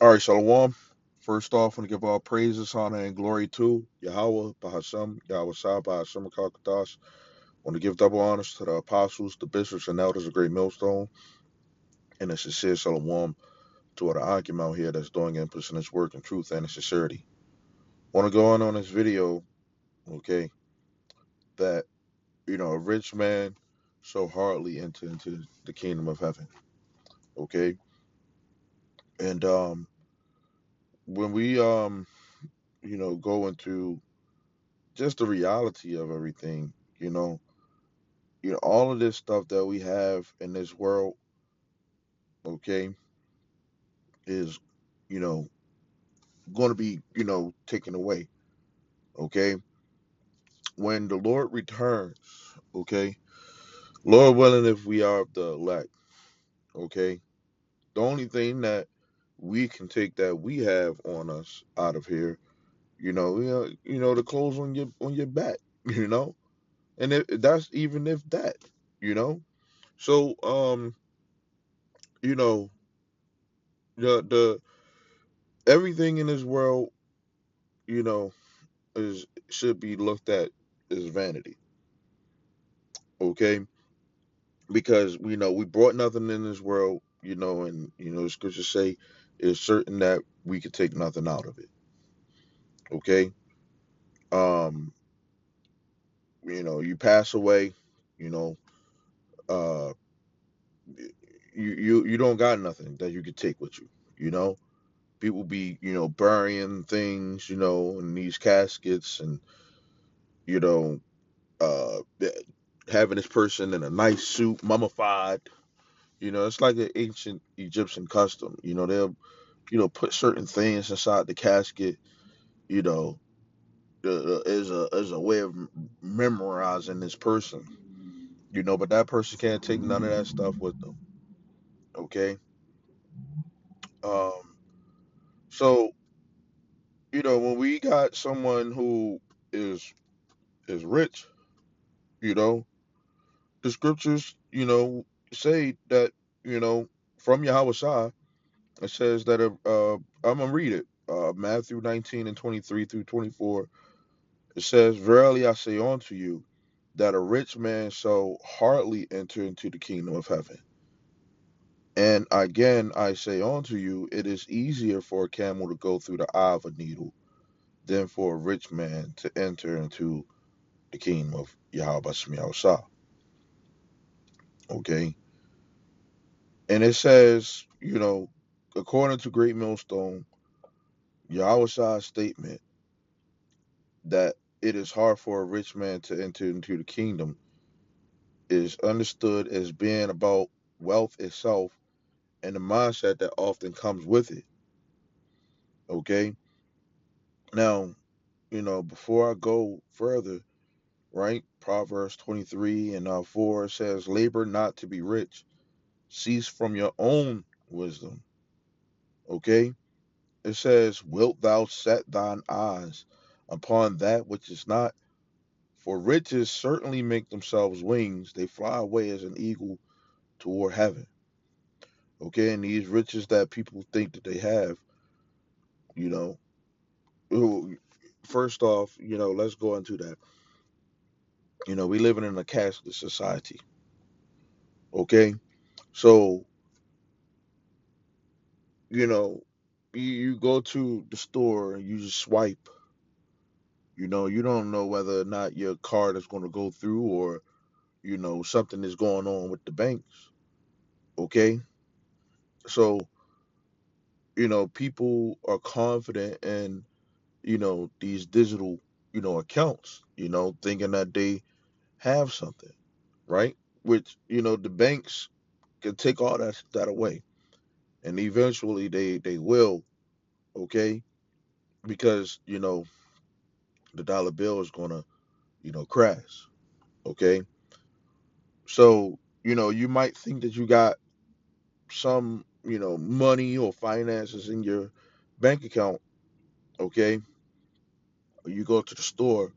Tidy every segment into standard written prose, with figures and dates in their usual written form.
All right, Shalom. First off, I want to give all praises, honor, and glory to Yahweh, Bahashem, Yahweh Shah, Bahashem, Kakadash. I want to give double honors to the apostles, the bishops, and elders of Great Millstone, and a sincere Shalom to all the Akim out here that's doing and pushing this work in truth and in sincerity. I want to go on this video, okay, that, a rich man so hardly enter into the kingdom of heaven, okay? And when we, go into just the reality of everything, you know, all of this stuff that we have in this world, okay, is, you know, going to be, taken away, okay? When the Lord returns, okay, Lord willing, if we are of the elect, okay, the only thing that we can take that we have on us out of here, the clothes on your back, you know, and that's even if that, you know. So, you know, the everything in this world, you know, is should be looked at as vanity, okay? Because we brought nothing in this world, and the scriptures say it's certain that we could take nothing out of it, okay? Um, you pass away, you know, uh, you don't got nothing that you could take with you, you know. People be burying things, in these caskets, and you know uh having this person in a nice suit, mummified. It's like an ancient Egyptian custom. They'll, put certain things inside the casket, you know, as a way of memorizing this person, but that person can't take none of that stuff with them. Okay. Um, so, when we got someone who is is rich, you know, the scriptures, say that, you know, from Yahweh Shai, it says that I'm gonna read it. Matthew 19 and 23 through 24. It says, "Verily I say unto you, that a rich man shall hardly enter into the kingdom of heaven. And again I say unto you, it is easier for a camel to go through the eye of a needle than for a rich man to enter into the kingdom of Yahweh Shai." Okay, and it says, according to Great Millstone, Yahweh Shai's statement that it is hard for a rich man to enter into the kingdom is understood as being about wealth itself and the mindset that often comes with it. Okay. Now, before I go further, right? Proverbs 23 and 4 says, "Labor not to be rich, cease from your own wisdom." Okay. It says, "Wilt thou set thine eyes upon that which is not? For riches certainly make themselves wings, they fly away as an eagle toward heaven." Okay, and these riches that people think that they have, you know, ooh, first off, let's go into that. We living in a cashless society. Okay, so you know, you go to the store and you just swipe. You don't know whether or not your card is going to go through, or something is going on with the banks. Okay, so people are confident in these digital accounts, thinking that they have something, right? Which the banks can take all that away, and eventually they will, okay, because the dollar bill is gonna crash, okay. So you might think that you got some money or finances in your bank account, okay. You go to the store,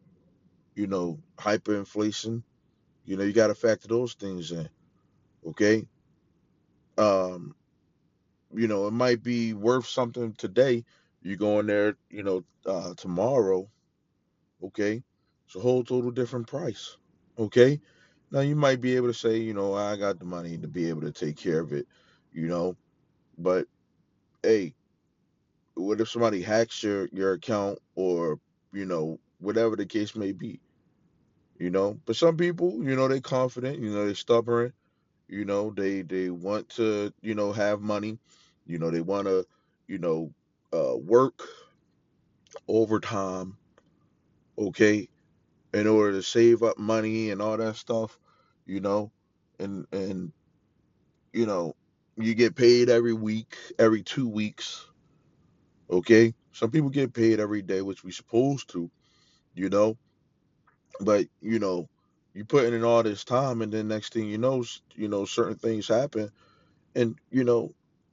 hyperinflation, you got to factor those things in, okay. um it might be worth something today. You go in there, tomorrow, okay? It's a whole total different price, okay? Now you might be able to say, I got the money to be able to take care of it, you know, but hey, what if somebody hacks your account or, whatever the case may be, But some people, they confident, they stubborn, they want to, have money, they want to, you know, work overtime, okay, in order to save up money and all that stuff, you know, and you know, you get paid every week, every 2 weeks, okay. Some people get paid every day, which we supposed to, you know, but you putting in all this time, and then next thing you know, certain things happen, and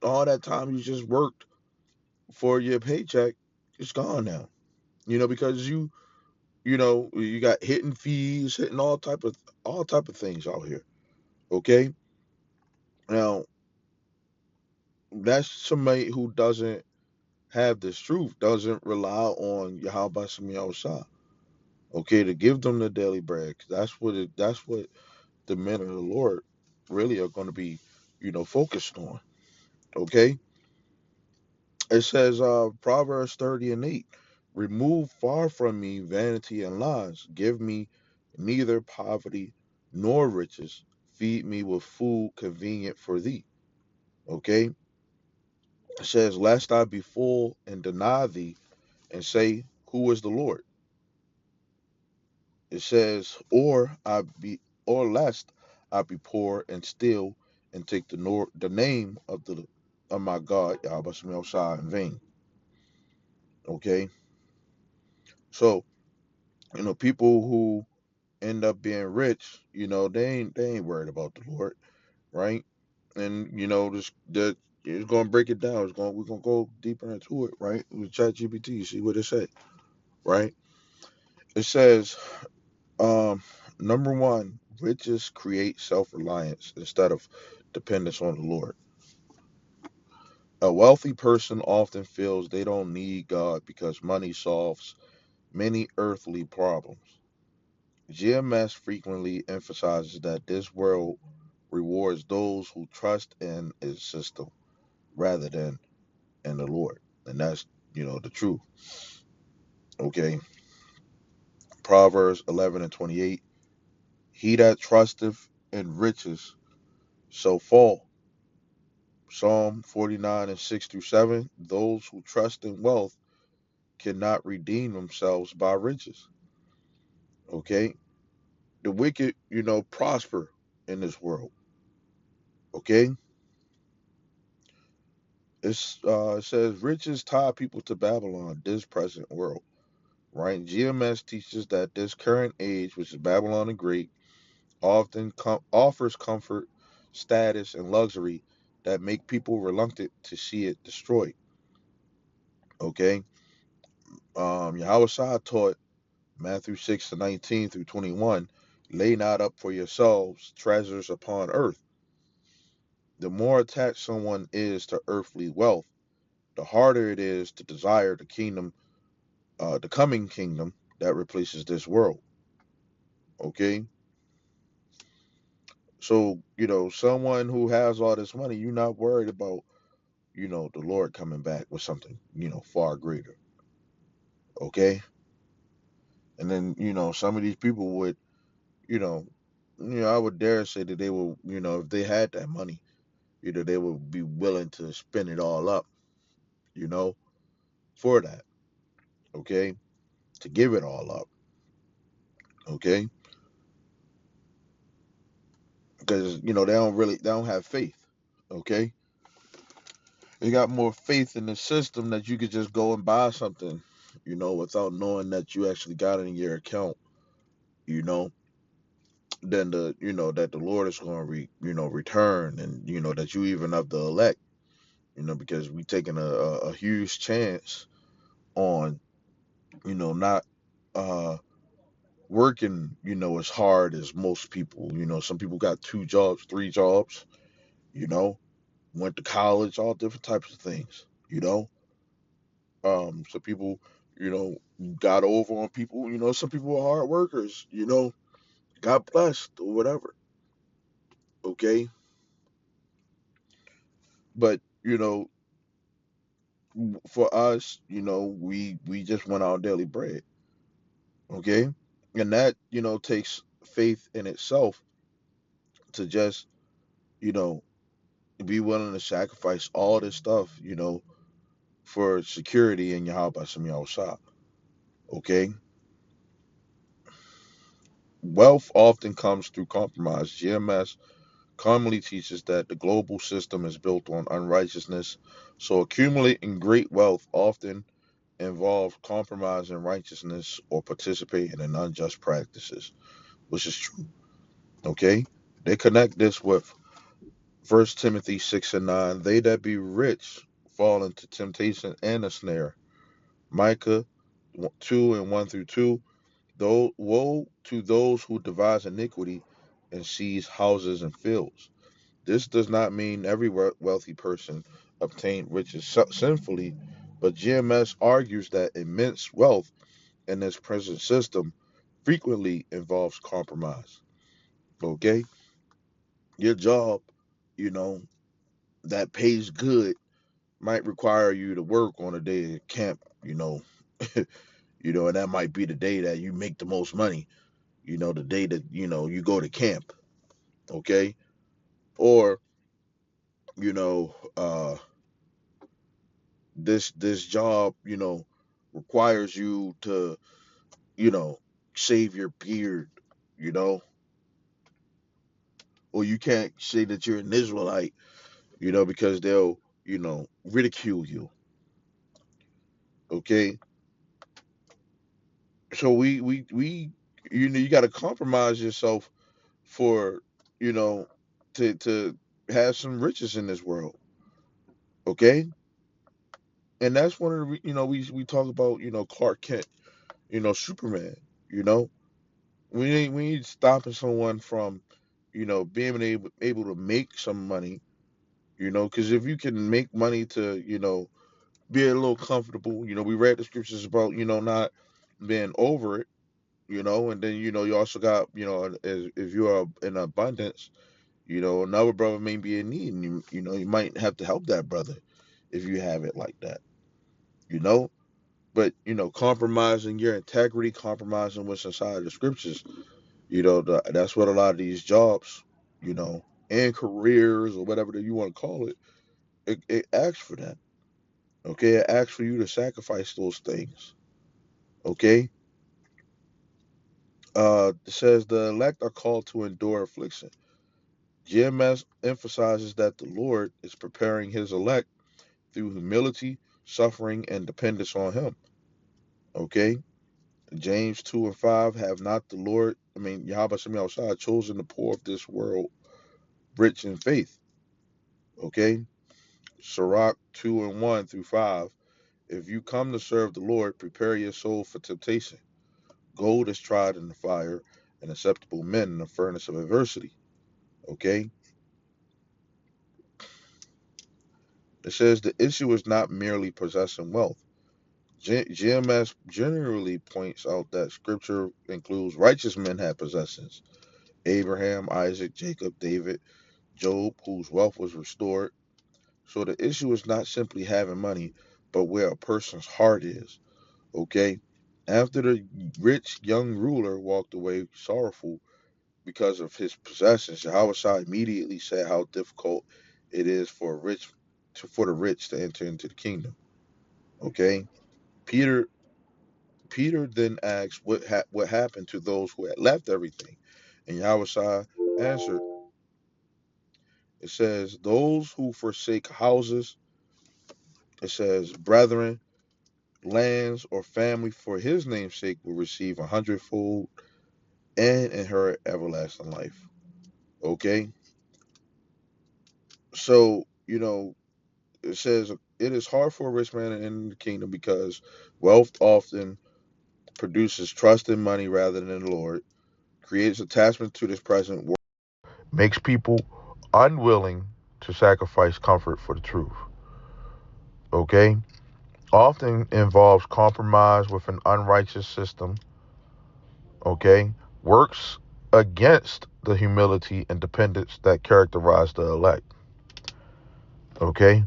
all that time you just worked for your paycheck, it's gone now, because you got hitting fees, hitting all type of things out here. Okay, now that's somebody who doesn't have this truth, doesn't rely on Yahweh Shah. Okay, to give them the daily bread. 'Cause that's what the men of the Lord really are going to be, focused on. Okay, it says, Proverbs 30:8, remove far from me vanity and lies. Give me neither poverty nor riches. Feed me with food convenient for thee. Okay, it says, lest I be full and deny thee and say, who is the Lord? It says, or lest I be poor and steal and take the name of my God Yahweh Shai in vain. Okay, so people who end up being rich, they ain't worried about the Lord, right? And it's gonna break it down. We're gonna go deeper into it, right? With ChatGPT, see what it say, right? It says, number one, riches create self-reliance instead of dependence on the Lord. A wealthy person often feels they don't need God because money solves many earthly problems. GMS frequently emphasizes that this world rewards those who trust in its system rather than in the Lord. And that's, the truth. Okay. Proverbs 11:28. He that trusteth in riches shall fall. Psalm 49:6-7. Those who trust in wealth cannot redeem themselves by riches. Okay. The wicked, prosper in this world. Okay. It says riches tie people to Babylon, this present world. Right? GMS teaches that this current age, which is Babylon the Great, often offers comfort, status, and luxury that make people reluctant to see it destroyed. Okay, Yahweh Shah taught Matthew 6:19-21, lay not up for yourselves treasures upon earth. The more attached someone is to earthly wealth, the harder it is to desire the coming kingdom that replaces this world. Okay, so someone who has all this money, you're not worried about the Lord coming back with something, far greater. Okay. And then, some of these people would, you know, I would dare say that they will, if they had that money, they would be willing to spend it all up, you know, for that. Okay. To give it all up. Okay. Because, they don't have faith. Okay. They got more faith in the system that you could just go and buy something, without knowing that you actually got it in your account, you know then that the Lord is going to return, and that you even of the elect, because we taking a huge chance on not uh working as hard as most people. Some people got 2 jobs, 3 jobs, you know went to college, all different types of things, you know. Some people, you know, got over on people, you know, some people are hard workers, you know, got blessed or whatever. Okay. But, you know, for us, you know, we just want our daily bread. Okay. And that, you know, takes faith in itself to just, you know, be willing to sacrifice all this stuff, you know, for security in Yahweh Shem Shah. Okay. Wealth often comes through compromise. GMS commonly teaches that the global system is built on unrighteousness, so accumulating great wealth often involves compromising righteousness or participating in unjust practices, which is true. Okay? They connect this with 1 Timothy 6 and 9. They that be rich fall into temptation and a snare. Micah 2 and 1 through 2. Though, woe to those who devise iniquity and seize houses and fields. This does not mean every wealthy person obtained riches sinfully, but GMS argues that immense wealth in this present system frequently involves compromise. Okay? Your job, you know, that pays good might require you to work on a day at camp, you know. You know, and that might be the day that you make the most money, you know, the day that, you know, you go to camp, okay? Or, you know, this job, you know, requires you to, you know, shave your beard, you know, or you can't say that you're an Israelite, you know, because they'll, you know, ridicule you. Okay, so we you know, you got to compromise yourself for, you know, to have some riches in this world. Okay, and that's one of the you know, we talk about, you know, Clark Kent, you know, Superman, you know. We need stopping someone from, you know, being able to make some money, you know, because if you can make money to, you know, be a little comfortable, you know, we read the scriptures about, you know, not being over it, you know, and then, you know, you also got, you know, if you are in abundance, you know, another brother may be in need, and you know, you might have to help that brother if you have it like that, you know. But you know, compromising your integrity, compromising what's inside the scriptures, you know, that's what a lot of these jobs, you know, and careers or whatever that you want to call it, it asks for that. Okay, it asks for you to sacrifice those things. Okay, it says the elect are called to endure affliction. GMS emphasizes that the Lord is preparing His elect through humility, suffering, and dependence on Him. Okay, James 2 and 5 have not the Lord, I mean Yahweh Shem Yahushua chosen the poor of this world rich in faith. Okay, Sirach 2 and 1 through 5. If you come to serve the Lord, prepare your soul for temptation. Gold is tried in the fire, and acceptable men in the furnace of adversity. Okay? It says the issue is not merely possessing wealth. GMS generally points out that scripture includes righteous men had possessions. Abraham, Isaac, Jacob, David, Job, whose wealth was restored. So the issue is not simply having money, but where a person's heart is. Okay? After the rich young ruler walked away sorrowful because of his possessions, Yahweh immediately said how difficult it is for the rich to enter into the kingdom. Okay? Peter Peter then asked what happened to those who had left everything. And Yahweh answered, it says, those who forsake houses, it says, brethren, lands, or family for his name's sake will receive a hundredfold and inherit everlasting life. Okay? So, you know, it says it is hard for a rich man to enter the kingdom because wealth often produces trust in money rather than the Lord, creates attachment to this present world, makes people unwilling to sacrifice comfort for the truth. Okay? Often involves compromise with an unrighteous system. Okay? Works against the humility and dependence that characterize the elect. Okay?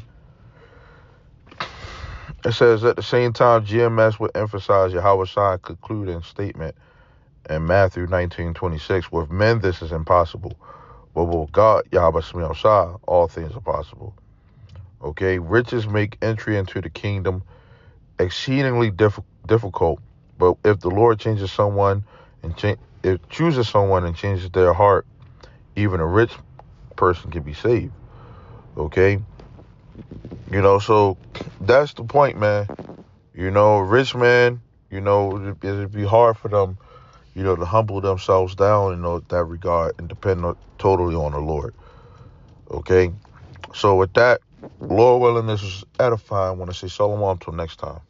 It says at the same time, GMS would emphasize Yahushua concluding statement in Matthew 19:26, with men this is impossible, but with God, Yahweh all things are possible. Okay, riches make entry into the kingdom exceedingly difficult, but if the Lord changes someone and chooses someone and changes their heart, even a rich person can be saved. Okay, so that's the point, man. Rich men, it'd be hard for them, to humble themselves down in that regard and depend totally on the Lord. Okay? So with that, Lord willing, this is edifying. I want to say shalom until next time.